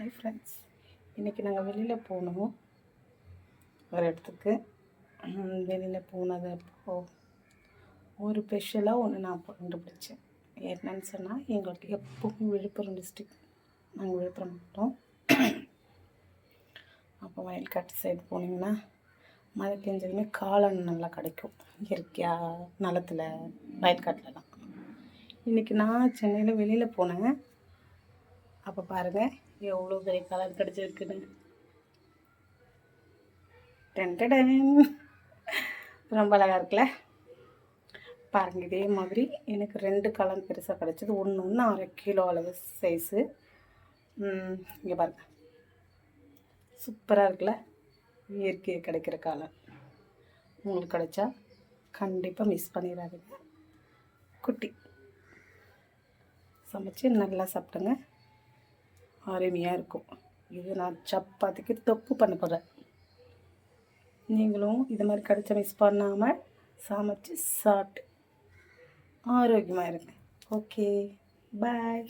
Hi friends, இன்றைக்கி நாங்கள் வெளியில் போனோம் ஒரு இடத்துக்கு. வெளியில் போனதப்போ ஒரு ஸ்பெஷலாக ஒன்று நான் கண்டுபிடிச்சேன். என்னன்னு சொன்னால், எங்களுக்கு எப்பவும் விழுப்புரம் டிஸ்ட்ரிக், நாங்கள் விழுப்புரம் மாட்டோம். அப்போ வயல்காட்டு சைடு போனீங்கன்னா மழை பெஞ்சதுமே காளான் நல்லா கிடைக்கும் இயற்கையாக நிலத்தில், வயல்காட்டிலலாம். இன்றைக்கி நான் சென்னையில் வெளியில் போனேன். அப்போ பாருங்கள் எவ்வளோ பெரிய கலர் கிடச்சிருக்குன்னு. டென்டடன், ரொம்ப அழகாக இருக்குல்ல பாருங்கள். இதே மாதிரி எனக்கு 2 கலர் பெருசாக கிடச்சிது. ஒன்று 1/2 கிலோ அளவு சைஸு. இங்கே பாருங்கள், சூப்பராக இருக்குல்ல. இயற்கையை கிடைக்கிற காளான் உங்களுக்கு கிடைச்சா கண்டிப்பாக மிஸ் பண்ணிடாதீங்க. குட்டி சமைச்சு நல்லா சாப்பிடுங்க, அருமையாக இருக்கும். இது நான் சப்பாத்திக்கு தொப்பு பண்ண போகிறேன். நீங்களும் இது மாதிரி கிடைச்ச மிஸ் பண்ணாமல் சமைச்சு சாப்பிட்டு ஆரோக்கியமாக இருங்க. ஓகே, பாய்.